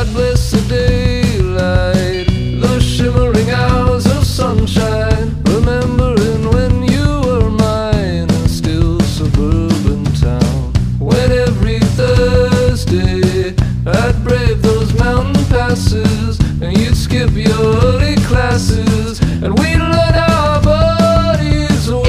God bless the daylight, the shimmering hours of sunshine, remembering when you were mine in a still suburban town. When every Thursday I'd brave those mountain passes, and you'd skip your early classes, and we'd let our bodies work.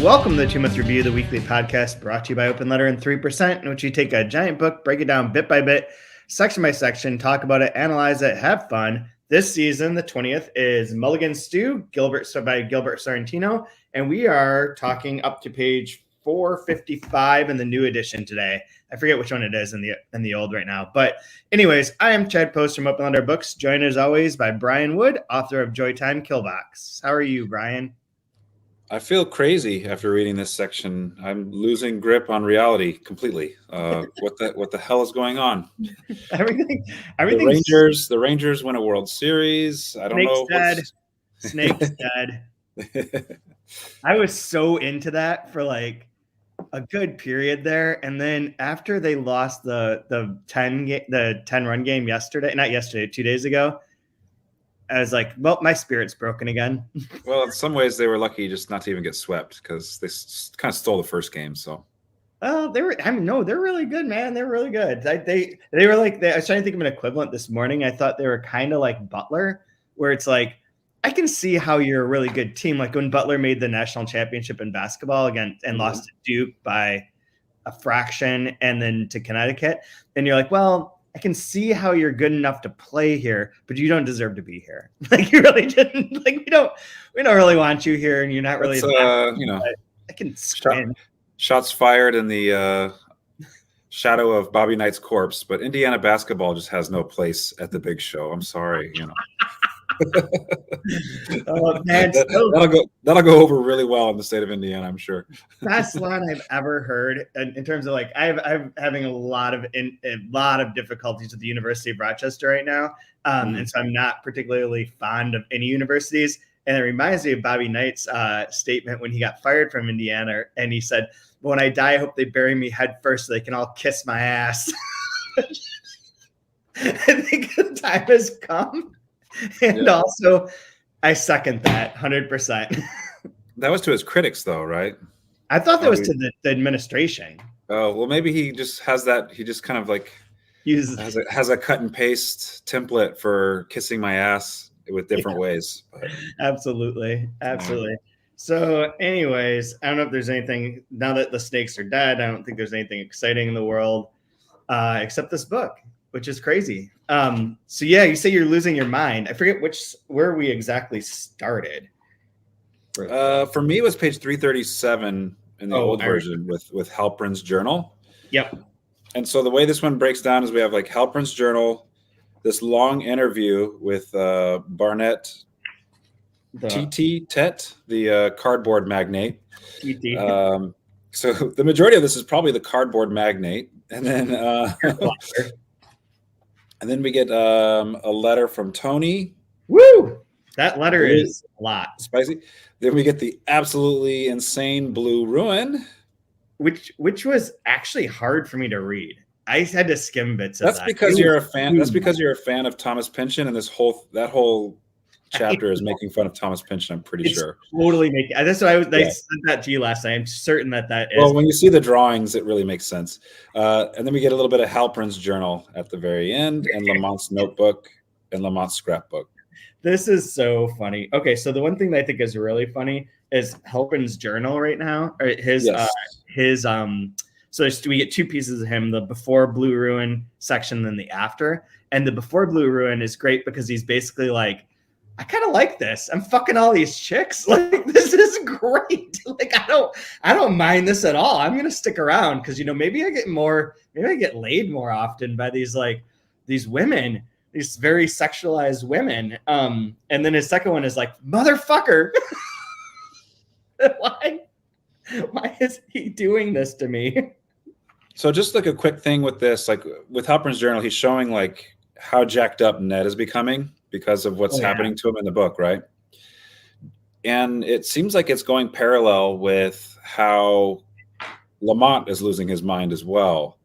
Welcome to the 2 Month Review, the weekly podcast brought to you by Open Letter and 3%, in which we take a giant book, break it down bit by bit, section by section, talk about it, analyze it, have fun. This season, the 20th, is Mulligan Stew, by Gilbert Sorrentino, and we are talking up to page 455 in the new edition today. I forget which one it is in the old right now. But anyways, I am Chad Post from Open Letter Books, joined as always by Brian Wood, author of Joytime Killbox. How are you, Brian? I feel crazy after reading this section. I'm losing grip on reality completely. What the hell is going on? Everything. The Rangers win a World Series. I don't know. Snake's dead. I was so into that for like a good period there, and then after they lost the 10 run game yesterday, not yesterday, 2 days ago, I was like, well, my spirit's broken again. Well, in some ways, they were lucky just not to even get swept because they kind of stole the first game. So, they're really good, man. They're really good. They were like, I was trying to think of an equivalent this morning. I thought they were kind of like Butler, where it's like, I can see how you're a really good team. Like when Butler made the national championship in basketball again and lost to Duke by a fraction and then to Connecticut. And you're like, well, I can see how you're good enough to play here, but you don't deserve to be here. Like you really didn't. Like we don't really want you here, and you're not really. I can shots fired in the shadow of Bobby Knight's corpse, but Indiana basketball just has no place at the big show. I'm sorry, Oh man, that'll go over really well in the state of Indiana, I'm sure. Best line I've ever heard in terms of like I'm having a lot of difficulties with the University of Rochester right now, and so I'm not particularly fond of any universities. And it reminds me of Bobby Knight's statement when he got fired from Indiana, and he said, "When I die, I hope they bury me head first so they can all kiss my ass." I think the time has come. And also, I second that 100%. That was to his critics, though, right? I thought that was to the administration. Oh, well, maybe he just has that. He just kind of like has a cut and paste template for kissing my ass with different ways. But, Absolutely. So, anyways, I don't know if there's anything now that the snakes are dead. I don't think there's anything exciting in the world except this book, which is crazy. So yeah, you say you're losing your mind. I forget where we exactly started. For me, it was page 337 in the old version with Halperin's journal. Yep. And so the way this one breaks down is we have like Halperin's journal, this long interview with Barnett Tet, the cardboard magnate. So the majority of this is probably the cardboard magnate, and then. And then we get a letter from Tony. Woo! That letter is a lot. Spicy. Then we get the absolutely insane Blue Ruin. Which was actually hard for me to read. I had to skim bits of that. Because you're a fan. That's because you're a fan of Thomas Pynchon, and that whole chapter is making fun of Thomas Pynchon, I'm pretty sure. Totally making. That's what I sent that to you last night. I'm certain that is. Well, when you see the drawings, it really makes sense. And then we get a little bit of Halperin's journal at the very end, and Lamont's notebook and Lamont's scrapbook. This is so funny. Okay, so the one thing that I think is really funny is Halperin's journal right now, or so we get two pieces of him, the before Blue Ruin section, then the after. And the before Blue Ruin is great because he's basically like, I kind of like this. I'm fucking all these chicks. Like, this is great. Like, I don't mind this at all. I'm gonna stick around because maybe I get laid more often by these women, these very sexualized women. And then his second one is like, motherfucker. Why is he doing this to me? So just like a quick thing with this, like with Halperin's journal, he's showing like how jacked up Ned is becoming because of what's happening to him in the book, right? And it seems like it's going parallel with how Lamont is losing his mind as well.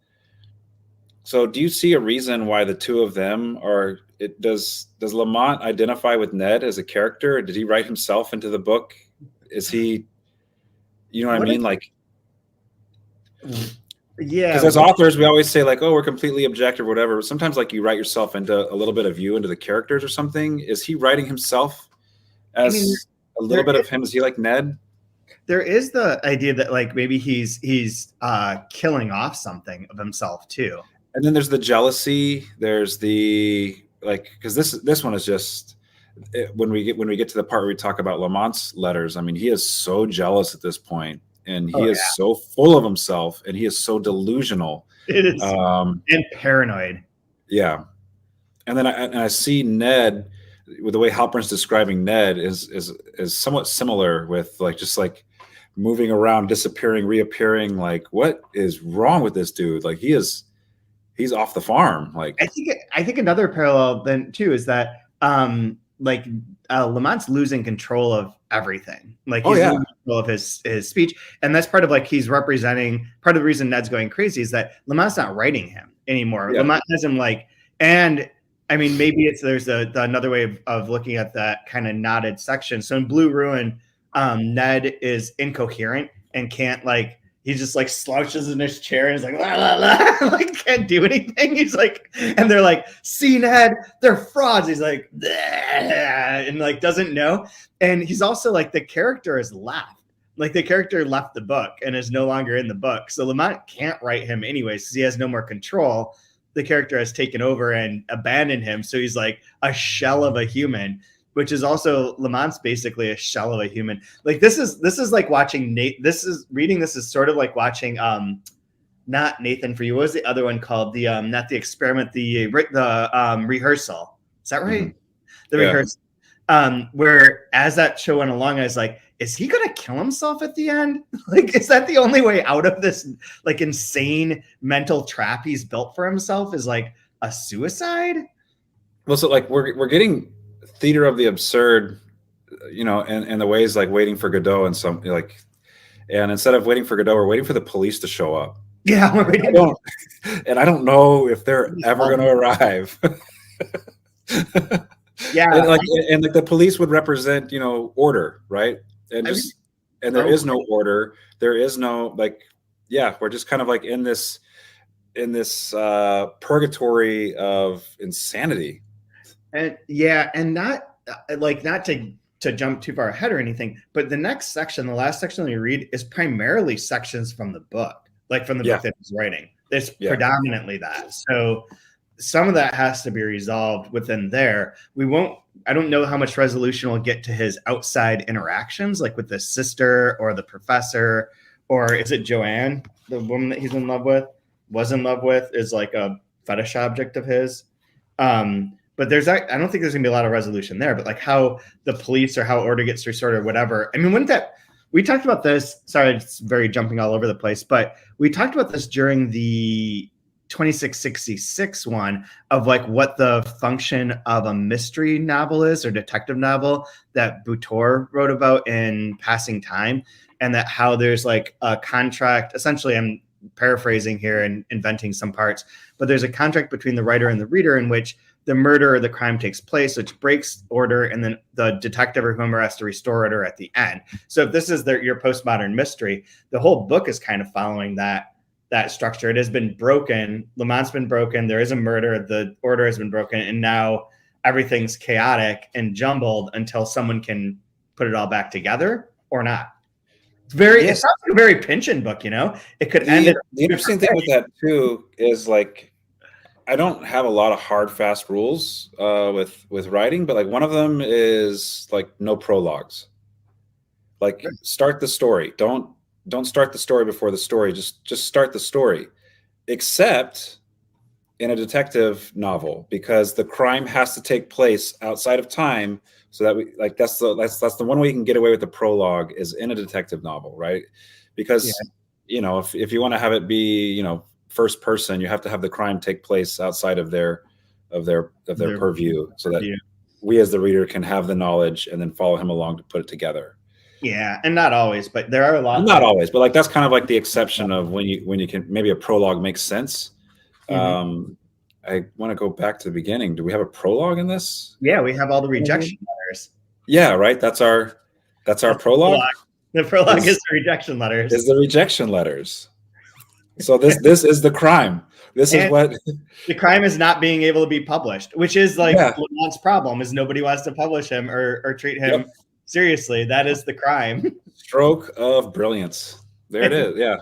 So do you see a reason why the two of them are, does Lamont identify with Ned as a character? Or did he write himself into the book? Is he, you know what I mean? Like, yeah, because as authors, we always say like, oh, we're completely objective or whatever. But sometimes like you write yourself into a little bit of you into the characters or something. Is he writing himself as a little bit of him? Is he like Ned? There is the idea that like maybe he's killing off something of himself too. And then there's the jealousy. There's the like, because this one is just when we get to the part where we talk about Lamont's letters. I mean, he is so jealous at this point, and he is so full of himself, and he is so delusional. It is and paranoid. Yeah, and then I see Ned with the way Halpern's describing Ned is somewhat similar with like just like moving around, disappearing, reappearing. Like, what is wrong with this dude? Like, he's off the farm. Like, I think another parallel then too is that Lamont's losing control of everything. Like, he's losing control of his speech, and that's part of like he's representing part of the reason Ned's going crazy is that Lamont's not writing him anymore. Yeah. Lamont has him like, and I mean maybe there's another way of looking at that kind of knotted section. So in Blue Ruin, Ned is incoherent and can't like. He just like slouches in his chair and is like, la, la, la. Like can't do anything. He's like, and they're like, see Ned, they're frauds. He's like, and like doesn't know. And he's also like, the character has left. Like the character left the book and is no longer in the book. So Lamont can't write him anyways because he has no more control. The character has taken over and abandoned him. So he's like a shell of a human. Which is also Lamont's basically a shell of a human. Like this is like watching this is sort of like watching not Nathan For You. What was the other one called? The not the experiment, the rehearsal. Is that right? Mm-hmm. The rehearsal. Where as that show went along, I was like, is he gonna kill himself at the end? Like, is that the only way out of this like insane mental trap he's built for himself? Is like a suicide? Well, so like we're getting theater of the absurd, you know, and the ways like Waiting for Godot and some like, and instead of waiting for Godot, we're waiting for the police to show up. Yeah, we're waiting. I don't know if they're ever going to arrive. Yeah, and like the police would represent, you know, order, right? And there is no order. There is no like, yeah, we're just kind of like in this purgatory of insanity. And yeah, and not to jump too far ahead or anything, but the next section, the last section that you read, is primarily sections from the book, like from the book that he's writing. It's predominantly that. So some of that has to be resolved within there. I don't know how much resolution we'll get to his outside interactions, like with the sister or the professor, or is it Joanne, the woman that he's in love with, was in love with, is like a fetish object of his. But I don't think there's gonna be a lot of resolution there, but like how the police or how order gets restored or whatever. I mean, we talked about this, sorry, it's very jumping all over the place, but we talked about this during the 2666 one of like what the function of a mystery novel is or detective novel that Butor wrote about in Passing Time, and that how there's like a contract, essentially I'm paraphrasing here and inventing some parts, but there's a contract between the writer and the reader in which the murder or the crime takes place, which breaks order, and then the detective or whomever has to restore order at the end. So if this is your postmodern mystery, the whole book is kind of following that structure. It has been broken. Lamont's been broken. There is a murder. The order has been broken, and now everything's chaotic and jumbled until someone can put it all back together or not. It sounds like a very Pynchon book, you know? It could end it. The interesting thing with that too is like, I don't have a lot of hard, fast rules with writing, but like one of them is like no prologues. Like start the story. Don't start the story before the story. Just start the story. Except in a detective novel, because the crime has to take place outside of time. So that we like that's the one way you can get away with the prologue is in a detective novel, right? Because you know, if you want to have it be, you know, first person, you have to have the crime take place outside of their purview, so that we as the reader can have the knowledge and then follow him along to put it together. Yeah, and not always, but there are a lot. Not always, but like that's kind of like the exception of when you can, maybe a prologue makes sense. I want to go back to the beginning. Do we have a prologue in this? Yeah, we have all the rejection letters. Yeah, right. That's our prologue. The prologue is the rejection letters. Is the rejection letters. So this is the crime. This is what the crime is, not being able to be published, which is like Lamont's problem, is nobody wants to publish him or treat him seriously. That is the crime. Stroke of brilliance. There it is. Yeah.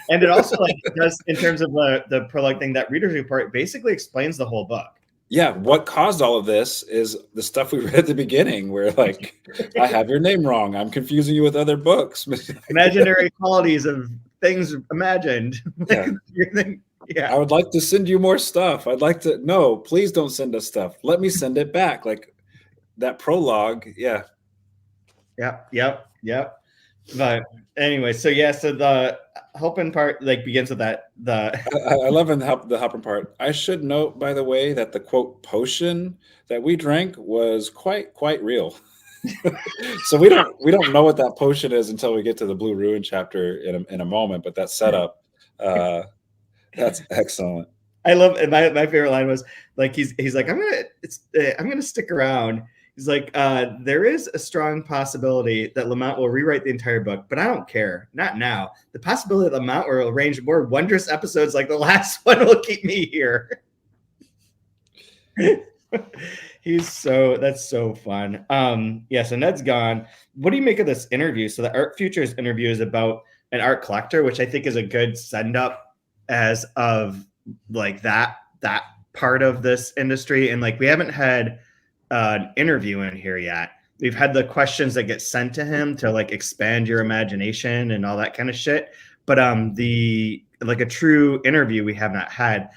And it also like does, in terms of the prologue thing, that reader's report basically explains the whole book. Yeah, what caused all of this is the stuff we read at the beginning, where like, I have your name wrong. I'm confusing you with other books. Imaginary qualities of things imagined. I would like to send you more stuff. I'd like to. No, please don't send us stuff. Let me send it back. Like that prologue. Yeah. Yep. But anyway, so the Hopin part like begins with that. I love the Hopin part. I should note, by the way, that the quote potion that we drank was quite real. So we don't know what that potion is until we get to the Blue Ruin chapter in a moment. But that setup, that's excellent. I love it. My favorite line was like he's like I'm gonna stick around. He's like, there is a strong possibility that Lamont will rewrite the entire book, but I don't care. Not now. The possibility that Lamont will arrange more wondrous episodes like the last one will keep me here. That's so fun. So Ned's gone. What do you make of this interview? So the Art Futures interview is about an art collector, which I think is a good send up as of like that part of this industry. And like, we haven't had an interview in here yet. We've had the questions that get sent to him to like expand your imagination and all that kind of shit. But the like a true interview we have not had.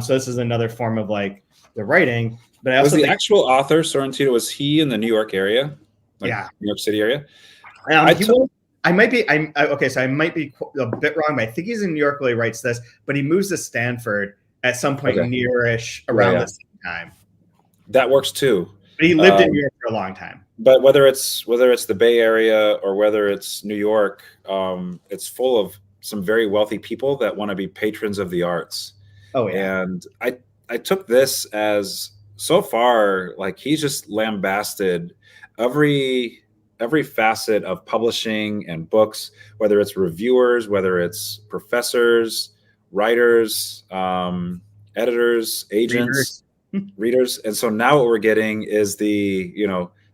So this is another form of like the writing. But I also was the actual author Sorrentino, was he in the New York area? New York City area. I might be a bit wrong, but I think he's in New York while he writes this. But he moves to Stanford at some point nearish around the same time. That works too. But he lived in New York for a long time. But whether it's the Bay Area or whether it's New York, it's full of some very wealthy people that want to be patrons of the arts. Oh yeah. And I took this as, so far, like he's just lambasted every facet of publishing and books, whether it's reviewers, whether it's professors, writers, editors, agents, readers. And so now what we're getting is the,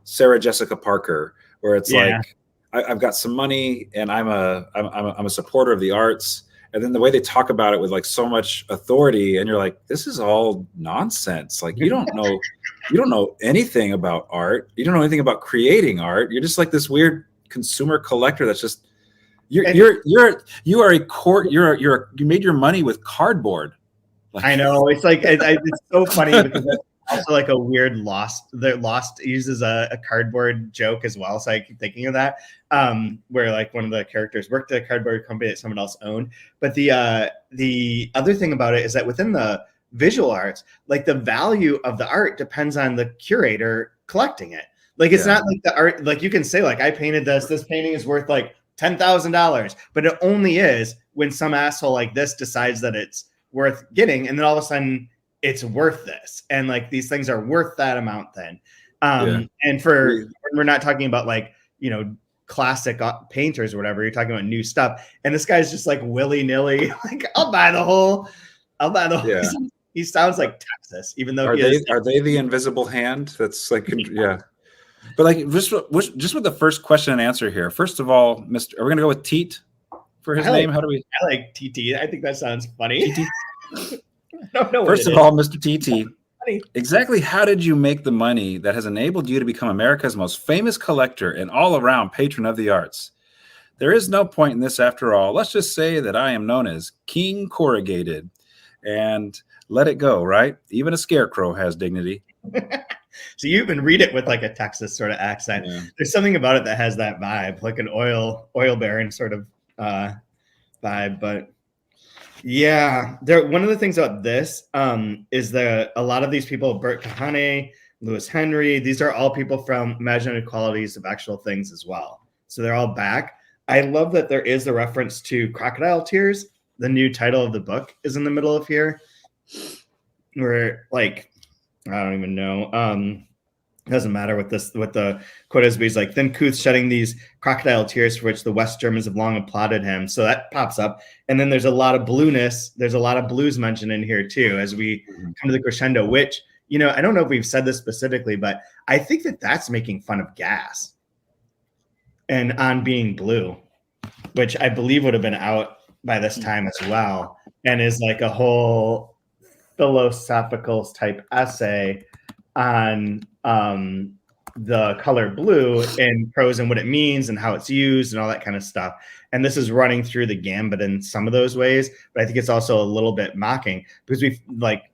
Sarah Jessica Parker, where it's like, I've got some money and I'm a supporter of the arts. And then the way they talk about it with like so much authority, and you're like, this is all nonsense. Like you don't know anything about art. You don't know anything about creating art. You're just like this weird consumer collector that's just you made your money with cardboard. Like, I know, it's like it's so funny because it's also like a weird Lost uses a cardboard joke as well. So I keep thinking of that, where like one of the characters worked at a cardboard company that someone else owned. But the other thing about it is that within the visual arts, like the value of the art depends on the curator collecting it. Like it's not like the art, like you can say like, I painted this painting is worth like $10,000, but it only is when some asshole like this decides that it's worth getting, and then all of a sudden it's worth this, and like these things are worth that amount then. And for we're not talking about like classic painters or whatever, you're talking about new stuff, and this guy's just like willy-nilly like I'll buy the whole He sounds like Texas, even though are they the invisible hand that's like but like just with the first question and answer here. First of all, are we gonna go with Teet for his name? How do we? I like TT. I think that sounds funny. I don't know. First of all, Mr. TT, exactly how did you make the money that has enabled you to become America's most famous collector and all-around patron of the arts? There is no point in this after all. Let's just say that I am known as King Corrugated, and let it go, right? Even a scarecrow has dignity. So you even read it with like a Texas sort of accent. Yeah. There's something about it that has that vibe, like an oil baron sort of vibe. But yeah, one of the things about this is that a lot of these people, Bert Kahane, Lewis Henry. These are all people from Imaginary Qualities of Actual Things as well. So they're all back. I love that there is a reference to Crocodile Tears. The new title of the book is in the middle of here. Where, like, I don't even know. It doesn't matter what the quote is, but he's like, then Kuth shedding these crocodile tears for which the West Germans have long applauded him. So that pops up. And then there's a lot of blueness. There's a lot of blues mentioned in here too, as we come to the crescendo, which, you know, I don't know if we've said this specifically, but I think that that's making fun of gas and On Being Blue, which I believe would have been out by this time as well. And is like a whole philosophical type essay on the color blue in prose and what it means and how it's used and all that kind of stuff. And this is running through the gambit in some of those ways, but I think it's also a little bit mocking because we've like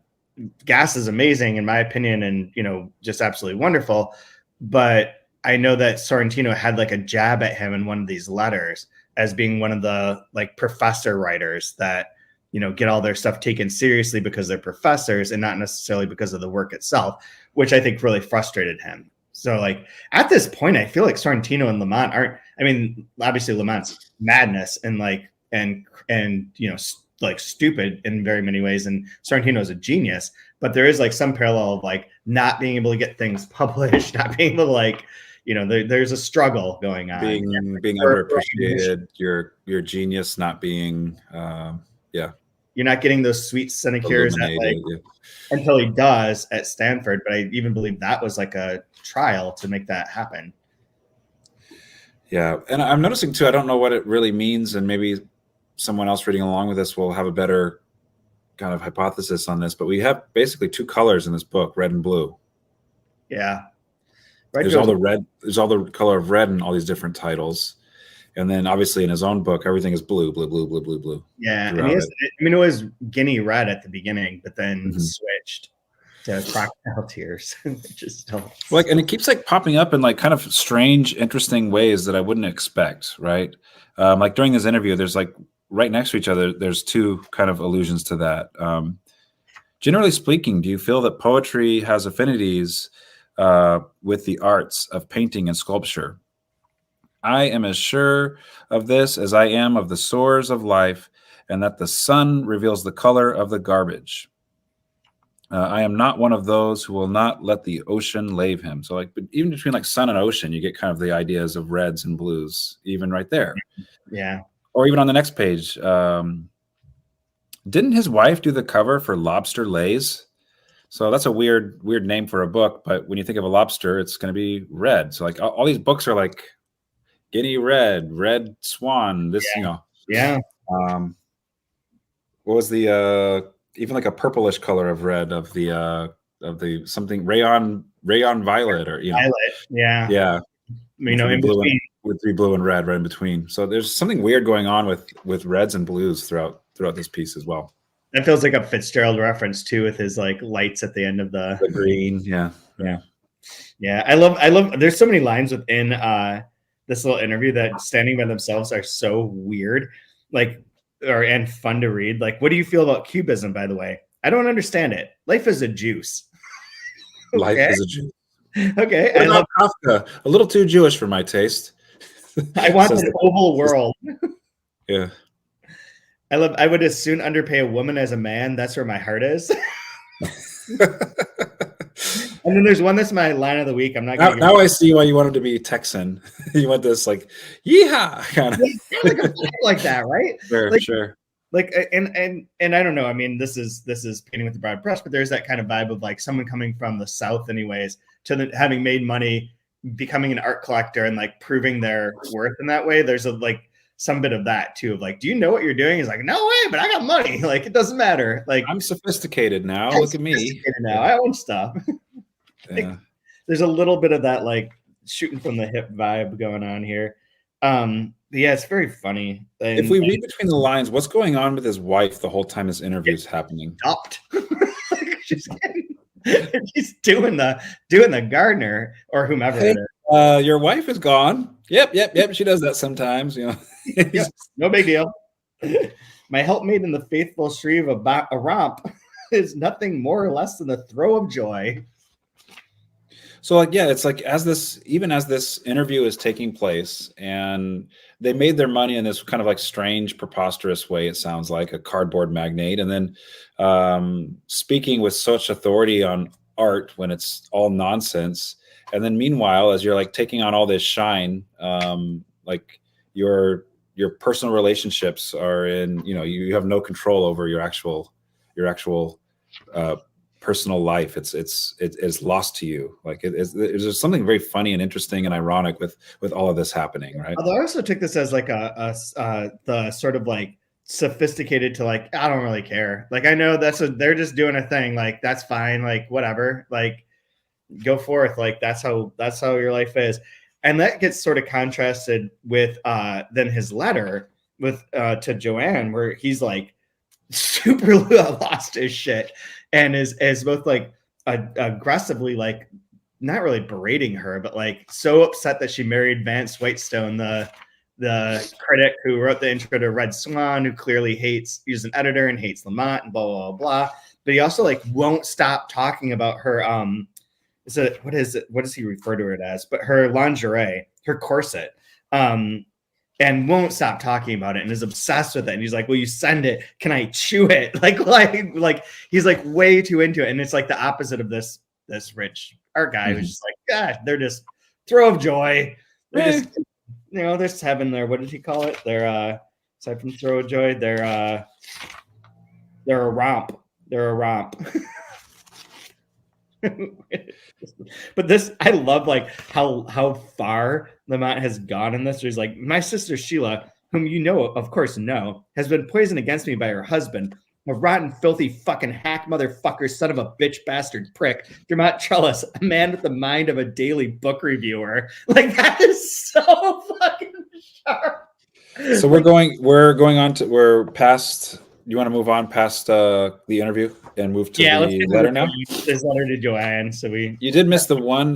gas is amazing in my opinion and, you know, just absolutely wonderful. But I know that Sorrentino had like a jab at him in one of these letters as being one of the like professor writers that, you know, get all their stuff taken seriously because they're professors and not necessarily because of the work itself, which I think really frustrated him. So like at this point, I feel like Sorrentino and Lamont aren't, I mean, obviously Lamont's madness and like, and, you know, like stupid in very many ways. And Sorrentino's a genius, but there is like some parallel of like not being able to get things published, not being able to like, you know, there's a struggle going on. Being underappreciated, your genius not being, You're not getting those sweet sinecures until he does at Stanford. But I even believe that was like a trial to make that happen. Yeah. And I'm noticing too, I don't know what it really means. And maybe someone else reading along with this will have a better kind of hypothesis on this. But we have basically two colors in this book, red and blue. Yeah. There's all the red. There's all the color of red in all these different titles. And then obviously in his own book, everything is blue, blue, blue, blue, blue, blue. Yeah. And it was guinea red at the beginning, but then switched to crocodile tears. Just like, and it keeps like popping up in like kind of strange, interesting ways that I wouldn't expect. Right. Like during this interview, there's like right next to each other, there's two kind of allusions to that. Generally speaking, do you feel that poetry has affinities with the arts of painting and sculpture? I am as sure of this as I am of the sores of life, and that the sun reveals the color of the garbage. I am not one of those who will not let the ocean lave him. So, like, even between like sun and ocean, you get kind of the ideas of reds and blues, even right there. Yeah. Or even on the next page, didn't his wife do the cover for Lobster Lays? So that's a weird name for a book, but when you think of a lobster, it's going to be red. So like all these books are like Guinea red, red swan, this, you know. Yeah. What was the even like a purplish color of red of the something rayon violet or, you know. Violet. Yeah. Yeah. You know, in between. With blue and red right in between. So there's something weird going on with reds and blues throughout this piece as well. That feels like a Fitzgerald reference too, with his like lights at the end of the green. Yeah. I love. There's so many lines within this little interview that standing by themselves are so weird, and fun to read. Like, what do you feel about cubism? By the way, I don't understand it. Life is a juice. Life is a juice. Okay, I love Kafka. A little too Jewish for my taste. I want an oval world. Yeah. I would as soon underpay a woman as a man. That's where my heart is. And then there's one that's my line of the week. I'm not gonna now I see why you want him to be Texan. You want this like yeehaw kind of like that, right? Sure. Like and I don't know. I mean, this is painting with the broad brush, but there's that kind of vibe of like someone coming from the South, anyways, to having made money, becoming an art collector, and like proving their worth in that way. There's some bit of that too, of like, do you know what you're doing? He's like, no way, but I got money. Like, it doesn't matter. Like, I'm sophisticated now. Look at me. Now I own stuff. Yeah. There's a little bit of that like shooting from the hip vibe going on here. Yeah, it's very funny. If we read between the lines, what's going on with his wife the whole time this interview is happening? She's doing the gardener or whomever it is. Your wife is gone. Yep. She does that sometimes, you know. Yep, no big deal. My helpmate in the faithful shrieve of a romp is nothing more or less than a throw of joy. So like, yeah, it's like as this interview is taking place, and they made their money in this kind of like strange, preposterous way. It sounds like a cardboard magnate, and then speaking with such authority on art when it's all nonsense. And then meanwhile, as you're like taking on all this shine, like your personal relationships are in, you have no control over your actual personal life. It's lost to you. Like there's something very funny and interesting and ironic with all of this happening, right? Although I also took this as like the sort of like sophisticated to like, I don't really care. Like, I know they're just doing a thing. Like, that's fine. Like, whatever. Like, go forth. Like, that's how your life is. And that gets sort of contrasted with then his letter with to Joanne, where he's like super lost his shit and is both like aggressively, like, not really berating her, but like so upset that she married Vance Whitestone, the critic who wrote the intro to Red Swan, who clearly he's an editor and hates Lamont and blah, blah, blah, blah. But he also like won't stop talking about her. What does he refer to it as? But her lingerie, her corset, and won't stop talking about it and is obsessed with it. And he's like, will you send it? Can I chew it? Like he's like way too into it. And it's like the opposite of this rich art guy who's just like, God, they're just throw of joy. They're just, they're just having their, what did he call it? They're aside from throw of joy, they're a romp. They're a romp. But this, I love like how far Lamont has gone in this. He's like, my sister Sheila, whom of course know, has been poisoned against me by her husband, a rotten, filthy, fucking hack motherfucker, son of a bitch, bastard prick, Dermot Trellis, a man with the mind of a daily book reviewer. Like, that is so fucking sharp. So we're past. You want to move on past the interview and move to the letter now? This letter to Joanne. You did miss the one.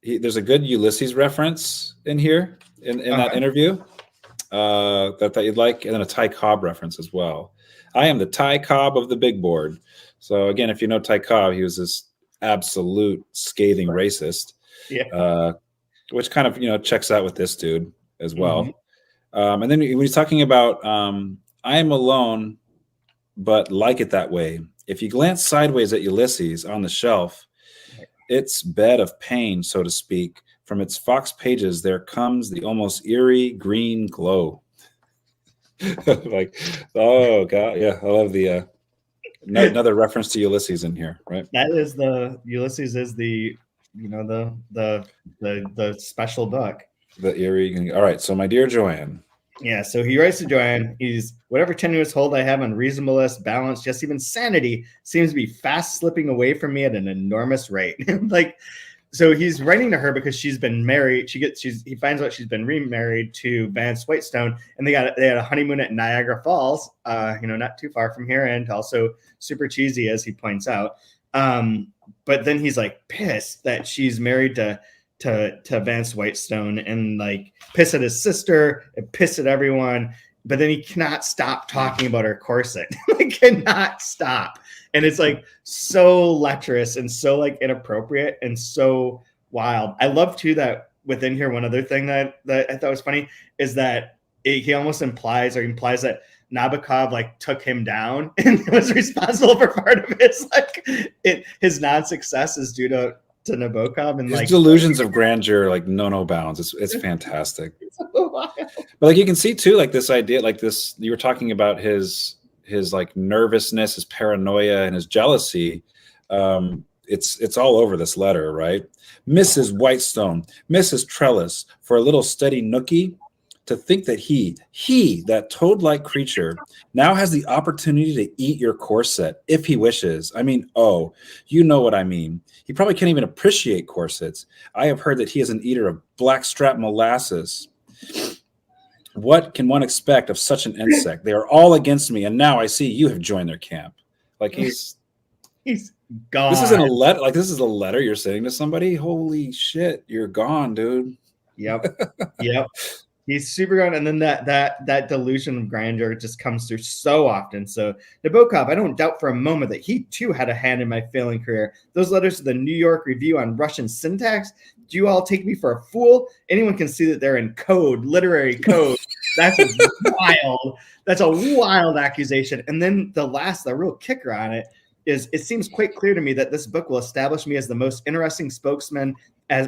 There's a good Ulysses reference in here in that interview that you'd like, and then a Ty Cobb reference as well. I am the Ty Cobb of the big board. So again, if you know Ty Cobb, he was this absolute scathing racist, which kind of checks out with this dude as well. Mm-hmm. And then when he's talking about, I am alone, but like it that way. If you glance sideways at Ulysses on the shelf, its bed of pain, so to speak, from its fox pages, there comes the almost eerie green glow. Like, oh God, yeah, I love the another reference to Ulysses in here, right? That is Ulysses is the the special book. The eerie. All right, so my dear Joanne. Yeah, so he writes to Joanne. He's, whatever tenuous hold I have on reasonableness, balance, just even sanity seems to be fast slipping away from me at an enormous rate. Like, so he's writing to her because she's been married. He finds out she's been remarried to Vance Whitestone, and they had a honeymoon at Niagara Falls, not too far from here, and also super cheesy, as he points out. But then he's like pissed that she's married to Vance Whitestone, and like pissed at his sister and pissed at everyone. But then he cannot stop talking about her corset. Like, cannot stop. And it's like so lecherous and so like inappropriate and so wild. I love too that within here, one other thing that I thought was funny is that he almost implies that Nabokov like took him down and was responsible for part of his non-success is due to Nabokov, and his like delusions of grandeur, like no bounds. It's fantastic. It's so wild. But like you can see too, like this idea, like this, you were talking about his like nervousness, his paranoia, and his jealousy. It's all over this letter, right? Mrs. Whitestone, Mrs. Trellis, for a little steady nookie. To think that he, that toad-like creature, now has the opportunity to eat your corset if he wishes. I mean, oh, you know what I mean. He probably can't even appreciate corsets. I have heard that he is an eater of blackstrap molasses. What can one expect of such an insect? They are all against me, and now I see you have joined their camp. Like he's gone. This isn't a letter. Like this is a letter you're sending to somebody. Holy shit, you're gone, dude. Yep. He's super good, and then that delusion of grandeur just comes through so often. So Nabokov, I don't doubt for a moment that he too had a hand in my failing career. Those letters to the New York Review on Russian syntax. Do you all take me for a fool? Anyone can see that they're in code, literary code. That's wild. That's a wild accusation. And then the real kicker on it is it seems quite clear to me that this book will establish me as the most interesting spokesman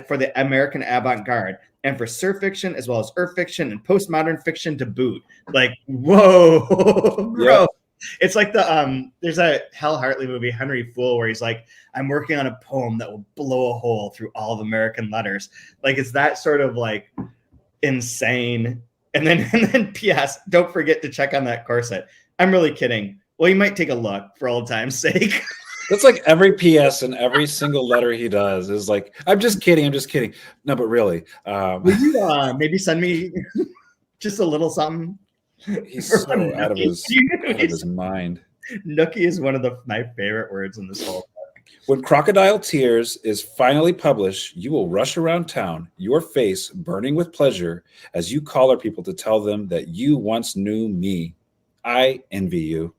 for the American avant-garde and for surf fiction as well as earth fiction and postmodern fiction to boot. Like, whoa, bro. Yep. It's like there's a Hal Hartley movie, Henry Fool, where he's like, I'm working on a poem that will blow a hole through all of American letters. Like, it's that sort of like insane. And then P.S. don't forget to check on that corset. I'm really kidding. Well, you might take a look for old time's sake. That's like every PS and every single letter he does is like, I'm just kidding. No, but really. Will you maybe send me just a little something? He's so out of his mind. Nookie is one of my favorite words in this whole book. When Crocodile Tears is finally published, you will rush around town, your face burning with pleasure as you collar people to tell them that you once knew me. I envy you.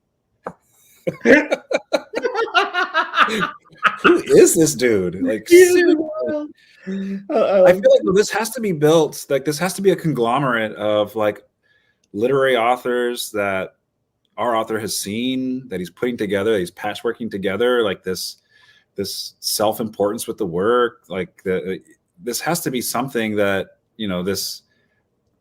Who is this dude? Like, seriously. I feel like this has to be built. Like, this has to be a conglomerate of like literary authors that our author has seen, that he's putting together, that he's patchworking together. Like this self-importance with the work. Like this has to be something that this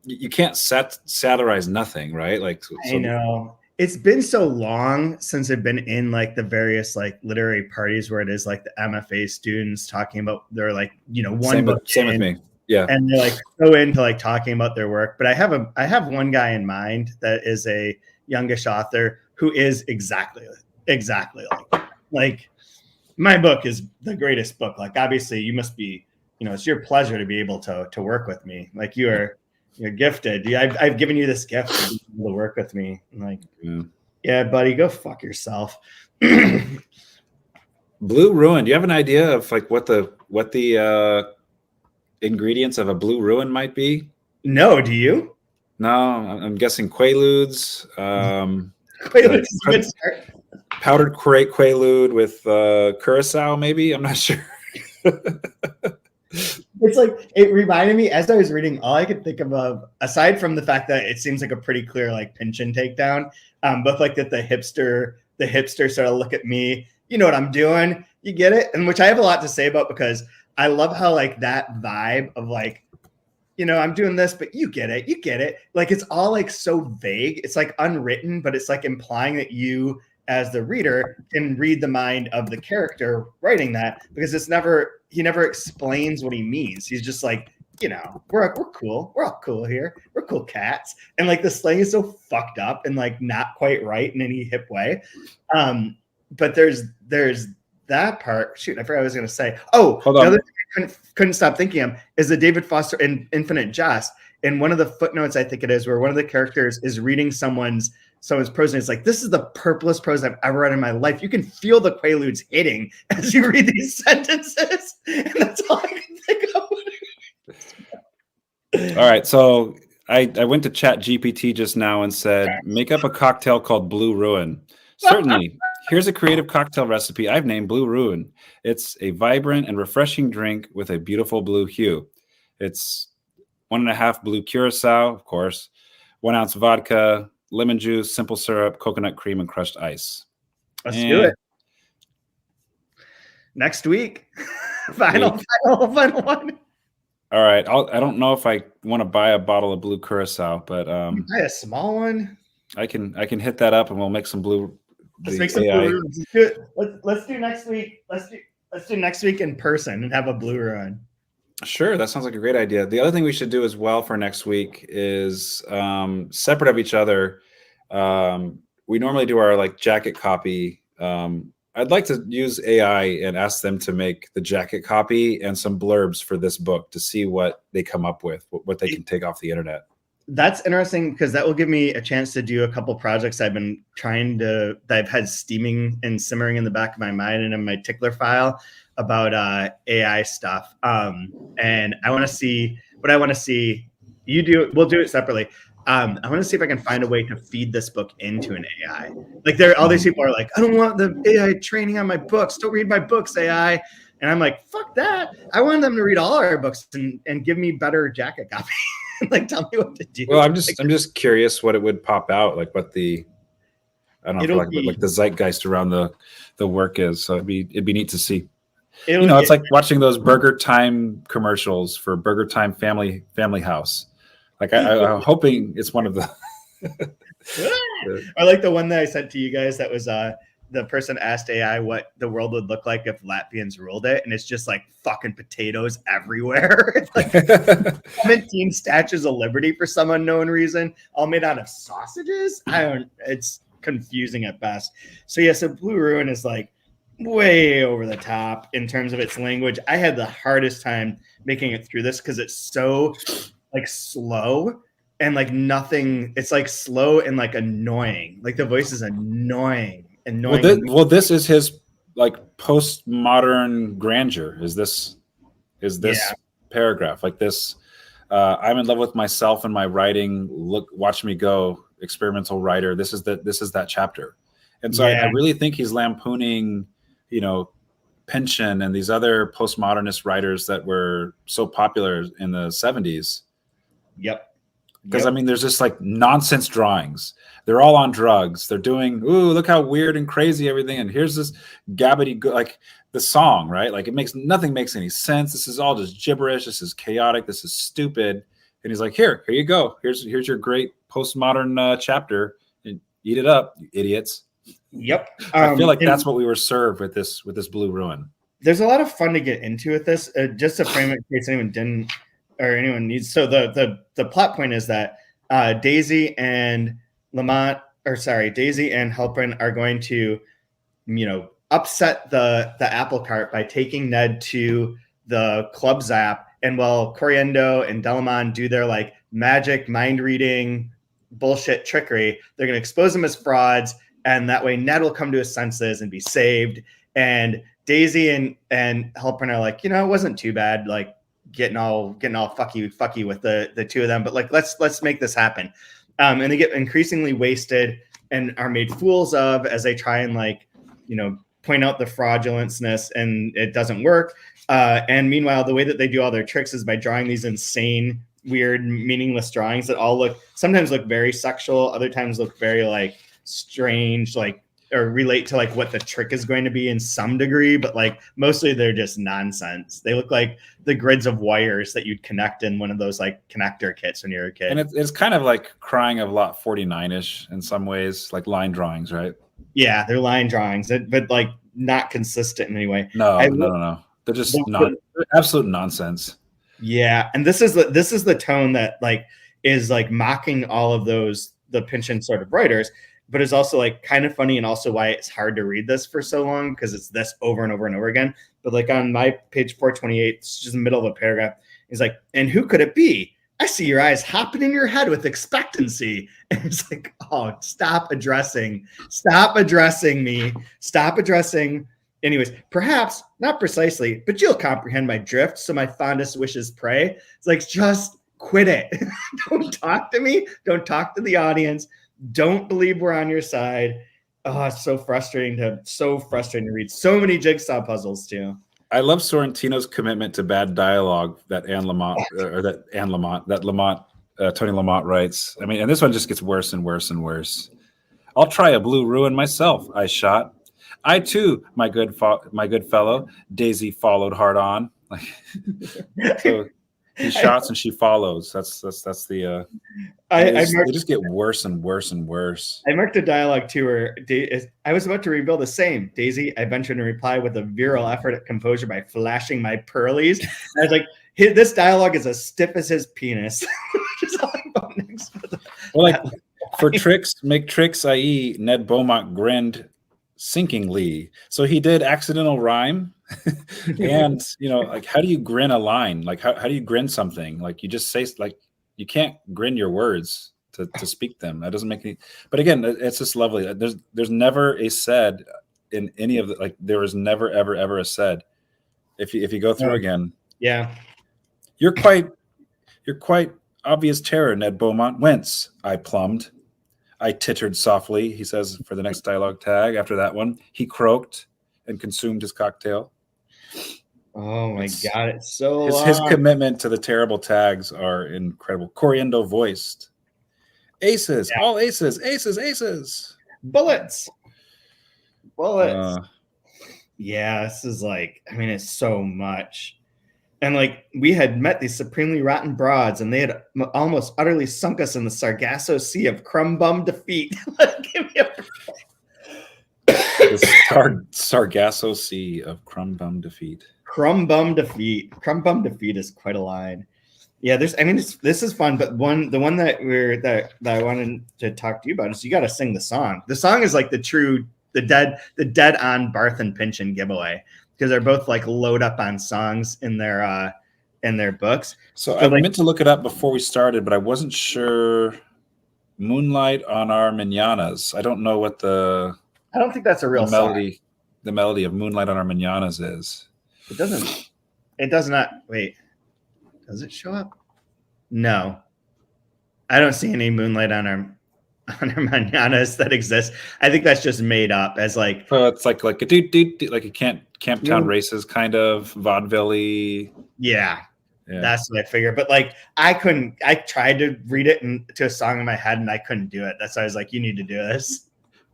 you can't satirize nothing, right? Like I know. It's been so long since I've been in like the various like literary parties where it is like the MFA students talking about their like, one book. Same with me. Yeah. And they're like so into like talking about their work. But I have one guy in mind that is a youngish author who is exactly like my book is the greatest book. Like, obviously you must be, it's your pleasure to be able to work with me. Like you're gifted. I've given you this gift to be able to work with me. I'm like, yeah, buddy, go fuck yourself. Blue Ruin. Do you have an idea of like what the ingredients of a Blue Ruin might be? No, do you? No, I'm guessing Quaaludes. Quaaludes is a good start. Powdered Quaalude with curacao, maybe. I'm not sure. It's like, it reminded me as I was reading, all I could think of, aside from the fact that it seems like a pretty clear like Pynchon takedown, but like that the hipster sort of look at me, you know what I'm doing, you get it, and which I have a lot to say about, because I love how like that vibe of like, I'm doing this, but you get it. Like it's all like so vague. It's like unwritten, but it's like implying that you as the reader can read the mind of the character writing that, because he never explains what he means. He's just like, we're cool. We're all cool here. We're cool cats. And like the slang is so fucked up and like not quite right in any hip way. But there's that part. Shoot, I forgot what I was going to say. Oh, hold on. The other thing I couldn't stop thinking of is the David Foster in Infinite Jest. In one of the footnotes, I think it is, where one of the characters is reading someone's prose, and it's like, this is the purplest prose I've ever read in my life. You can feel the Quaaludes hitting as you read these sentences. And that's all I can think of. All right. So I went to Chat GPT just now and said, make up a cocktail called Blue Ruin. Certainly. Here's a creative cocktail recipe I've named Blue Ruin. It's a vibrant and refreshing drink with a beautiful blue hue. It's 1.5 blue curacao, of course, 1 ounce vodka, lemon juice, simple syrup, coconut cream, and crushed ice. Let's do it. Next week. Final one. All right. I don't know if I want to buy a bottle of blue curacao, but buy a small one. I can hit that up and we'll make some blue. Let's make some blue. Let's do next week. Let's do next week in person and have a blue run. Sure, that sounds like a great idea. The other thing we should do as well for next week is separate of each other. We normally do our like jacket copy. I'd like to use AI and ask them to make the jacket copy and some blurbs for this book to see what they come up with, what they can take off the internet. That's interesting, because that will give me a chance to do a couple projects I've been that I've had steaming and simmering in the back of my mind and in my tickler file about AI stuff. And I want to see You do. We'll do it separately. I want to see if I can find a way to feed this book into an AI. Like all these people are like, I don't want the AI training on my books. Don't read my books, AI. And I'm like, fuck that. I want them to read all our books and give me better jacket copy. Like, tell me what to do. Well, I'm just curious what it would pop out, like what the, I don't know, like the zeitgeist around the work is. So it'd be neat to see. It's like watching those Burger Time commercials for Burger Time Family House. Like I'm hoping it's one of the. I like the one that I sent to you guys. That was the person asked AI what the world would look like if Latvians ruled it, and it's just like fucking potatoes everywhere. It's like 17 statues of liberty for some unknown reason, all made out of sausages. It's confusing at best. So yeah, so Blue Ruin is like way over the top in terms of its language. I had the hardest time making it through this because it's so like slow and like nothing. It's like slow and like annoying. Like the voice is annoying. Well, this is his like postmodern grandeur. Is this paragraph like this? I'm in love with myself and my writing. Watch me go, experimental writer. This is that chapter. And so I really think he's lampooning, Pynchon and these other postmodernist writers that were so popular in the 70s. Yep. Because I mean, there's just like nonsense drawings. They're all on drugs. They're doing, ooh, look how weird and crazy everything. And here's this gabbity, like the song, right? Like nothing makes any sense. This is all just gibberish. This is chaotic. This is stupid. And he's like, here you go. Here's your great postmodern chapter. And eat it up, you idiots. Yep. I feel like that's what we were served with this Blue Ruin. There's a lot of fun to get into with this. Just to frame it in case anyone didn't or anyone needs. So the plot point is that Daisy and Halpern are going to, upset the apple cart by taking Ned to the club zap. And while Coriendo and Delamon do their like magic mind reading bullshit trickery, they're going to expose them as frauds. And that way Ned will come to his senses and be saved. And Daisy and Halpern are like, it wasn't too bad. Like, getting all fucky with the two of them, but like let's make this happen. And they get increasingly wasted and are made fools of as they try and point out the fraudulency, and it doesn't work. And meanwhile, the way that they do all their tricks is by drawing these insane, weird, meaningless drawings that all sometimes look very sexual, other times look very like strange, like or relate to like what the trick is going to be in some degree, but like mostly they're just nonsense. They look like the grids of wires that you'd connect in one of those like connector kits when you're a kid. And it's kind of like Crying of Lot 49-ish in some ways, like line drawings, right? Yeah, they're line drawings, but like not consistent in any way. No. They're just absolute nonsense. Yeah, and this is the tone that like is like mocking all of the Pynchon sort of writers. But it's also like kind of funny and also why it's hard to read this for so long because it's this over and over and over again. But like on my page 428, it's just in the middle of a paragraph. He's like, and who could it be? I see your eyes hopping in your head with expectancy. And it's like, oh, stop addressing me. Stop addressing. Anyways, perhaps not precisely, but you'll comprehend my drift. So my fondest wishes pray. It's like, just quit it. Don't talk to me. Don't talk to the audience. Don't believe we're on your side. Oh, it's so frustrating to read. So many jigsaw puzzles too. I love Sorrentino's commitment to bad dialogue that Tony Lamont writes. I mean, and this one just gets worse and worse and worse. I'll try a Blue Ruin myself, I shot. I too, my good fellow. Daisy followed hard on. So he shots and she follows. That's the. They just get worse and worse and worse. I marked a dialogue to her. I was about to reveal the same. Daisy, I ventured to reply with a virile effort at composure by flashing my pearlies. I was like, this dialogue is as stiff as his penis. Which is all about next. Well, like for tricks, make tricks, i.e. Ned Beaumont grinned sinkingly. So he did accidental rhyme. And like how do you grin a line? Like how do you grin something? Like you just say, like you can't grin your words to speak them. That doesn't make any. But again, it's just lovely. There's never a said in any of the, like there was never ever a said. If you go through again, yeah, you're quite obvious terror, Ned Beaumont. Whence? I plumbed. I tittered softly, he says for the next dialogue tag. After that one, he croaked and consumed his cocktail. Oh my God, it's so his long. commitment to the terrible tags are incredible. Coriendo voiced. Aces, all aces, aces, aces. Bullets. Yeah, this is like, I mean, it's so much. And like, we had met these supremely rotten broads, and they had almost utterly sunk us in the Sargasso Sea of crumb-bum defeat. Give me a the Sargasso Sea of crumb-bum defeat. Crumb-bum defeat. Crumb-bum defeat is quite a line. Yeah, this is fun, but the one that I wanted to talk to you about is you got to sing the song. The song is like the dead on Barth and Pynchon giveaway, because they're both like load up on songs in their books. So I meant to look it up before we started, but I wasn't sure. Moonlight on Our Mananas. I don't know what I don't think that's a real melody. song. The melody of Moonlight on Our Mananas is. It doesn't. It does not. Wait. Does it show up? No. I don't see any Moonlight on Our Mananas that exists. I think that's just made up as like. Oh, it's like a like a Camptown Races kind of vaudeville-y. Yeah, that's what I figured. But like, I tried to read it to a song in my head, and I couldn't do it. That's why I was like, you need to do this.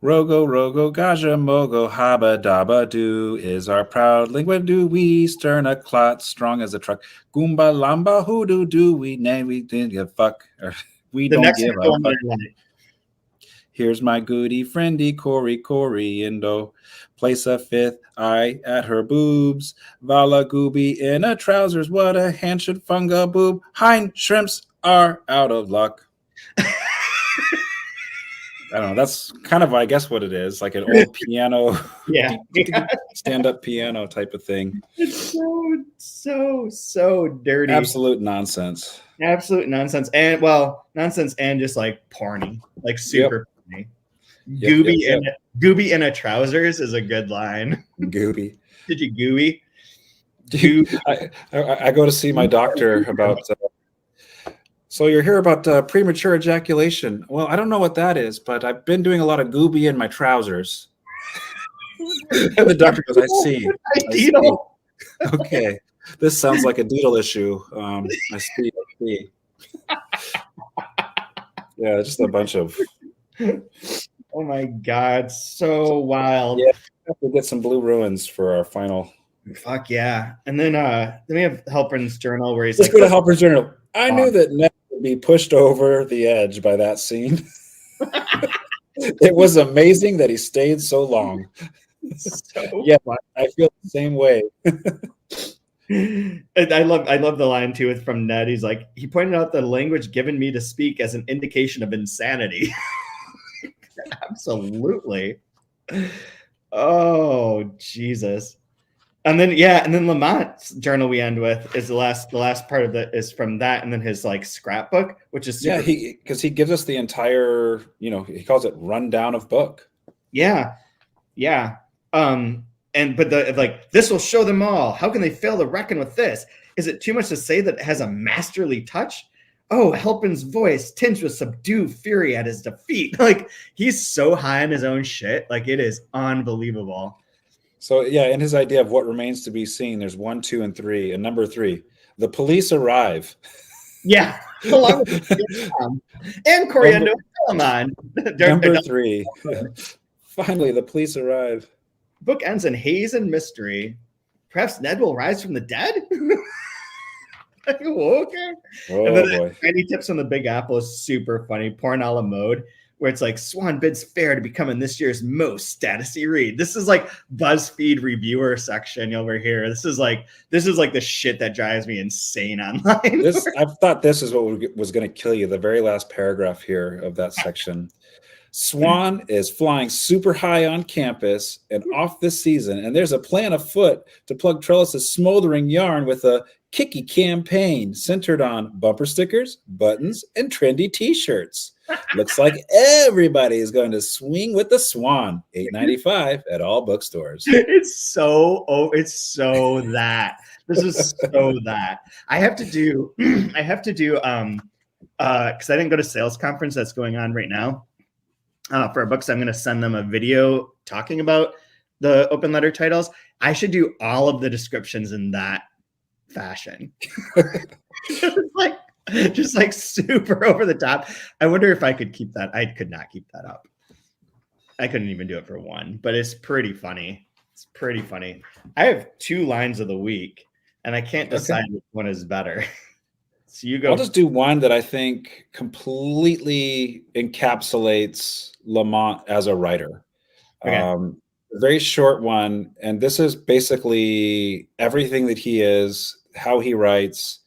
Rogo, rogo, gaja, mogo, haba, daba, do is our proud lingua, do we stern a clot, strong as a truck, goomba, lamba, hoodoo, do we, nay, we didn't give a fuck, or we don't give a fuck. Here's my goody friendy, Cory, Indo, place a fifth eye at her boobs, Vala gooby in a trousers, what a hand should funga boob, hind shrimps are out of luck. I don't know. That's kind of, I guess, what it is, like an old piano, stand-up piano type of thing. It's so dirty. Absolute nonsense. And nonsense and just like porny, like super porny. Gooby in a trousers is a good line. Gooby. Did you gooey? I go to see my doctor about. So you're here about premature ejaculation. Well, I don't know what that is, but I've been doing a lot of gooby in my trousers. And the doctor goes, I see. Okay. This sounds like a Deedle issue. I see. Yeah, just a bunch of. Oh my God, so wild. Yeah, we'll get some Blue Ruins for our final. Fuck yeah. And then we have Halpern's journal where he's Let's go to Halpern's journal. I knew that Ned would be pushed over the edge by that scene. It was amazing that he stayed so long. I feel the same way. I love the line too. It's from Ned. He's like, he pointed out the language given me to speak as an indication of insanity. Absolutely. Oh Jesus. And then Lamont's journal we end with is the last part of it is from that, and then his like scrapbook, which is super because he gives us the entire, he calls it rundown of book. Yeah. But this will show them all. How can they fail to reckon with this? Is it too much to say that it has a masterly touch? Oh, Halpern's voice tinged with subdued fury at his defeat. Like, he's so high on his own shit. Like, it is unbelievable. So, in his idea of what remains to be seen, there's 1, 2, and 3. And number 3, the police arrive. Yeah. Along with and Coriendo Lamont. Number 3. Finally, the police arrive. Book ends in haze and mystery. Perhaps Ned will rise from the dead? Okay. Oh, and then boy. Any tips on the Big Apple is super funny. Porn a la mode, where it's like Swan bids fair to become in this year's most statusy read. This is like BuzzFeed reviewer section over here. This is like the shit that drives me insane online. I thought this is what was going to kill you. The very last paragraph here of that section. Swan is flying super high on campus and off this season, and there's a plan afoot to plug Trellis's smoldering yarn with a kicky campaign centered on bumper stickers, buttons, and trendy T-shirts. Looks like everybody is going to swing with the Swan. $8.95 at all bookstores. It's so that. This is so that. I have to do because I didn't go to sales conference that's going on right now for our books. I'm going to send them a video talking about the open letter titles. I should do all of the descriptions in that fashion. just like super over the top. I wonder if I could keep that. I could not keep that up. I couldn't even do it for one, but it's pretty funny. It's pretty funny. I have 2 lines of the week, and I can't decide which one is better. So you go. I'll just do one that I think completely encapsulates Lamont as a writer. Okay. Very short one, and this is basically everything that he is, how he writes,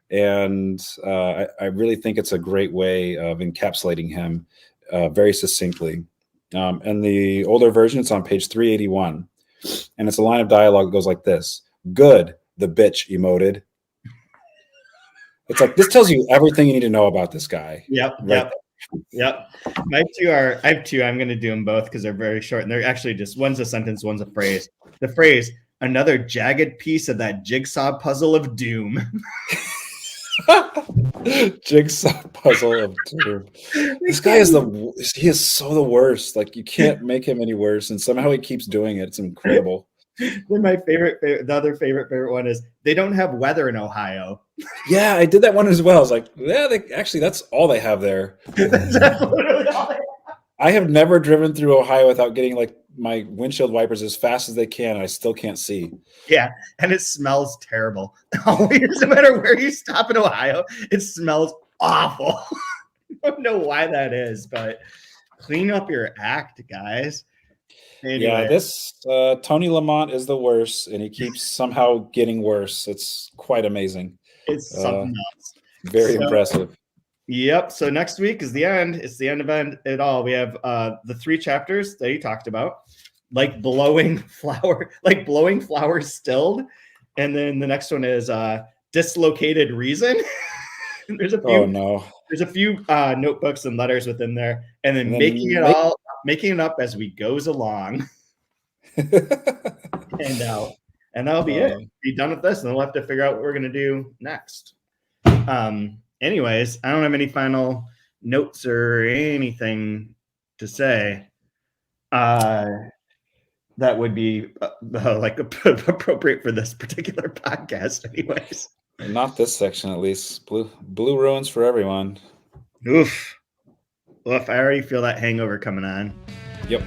and I really think it's a great way of encapsulating him very succinctly. And the older version, it's on page 381, and it's a line of dialogue that goes like this: "Good," the bitch emoted. It's like, this tells you everything you need to know about this guy. Yep. I have two. I'm going to do them both because they're very short, and they're actually just, one's a sentence, one's a phrase. The phrase, "Another jagged piece of that jigsaw puzzle of doom." Jigsaw puzzle of doom. This guy is he is so the worst. Like, you can't make him any worse, and somehow he keeps doing it. It's incredible. Then my the other favorite one is, "They don't have weather in Ohio." Yeah, I did that one as well. I was like, yeah, that's all they have there. I have never driven through Ohio without getting like my windshield wipers as fast as they can, and I still can't see. Yeah, and it smells terrible. Always, no matter where you stop in Ohio, it smells awful. I don't know why that is, but clean up your act, guys. Anyway. Yeah, this Tony Lamont is the worst, and he keeps somehow getting worse. It's quite amazing. It's something else. Very impressive. Yep. So next week is the end. It's the end of it all. We have the 3 chapters that he talked about, like blowing flowers stilled, and then the next one is dislocated reason. There's a few. There's a few notebooks and letters within there, and then making it up as we goes along. And that'll be it. Be done with this, and then we'll have to figure out what we're gonna do next. Anyways, I don't have any final notes or anything to say that would be like appropriate for this particular podcast. Anyways, not this section, at least. Blue ruins for everyone. Oof. I already feel that hangover coming on. Yep.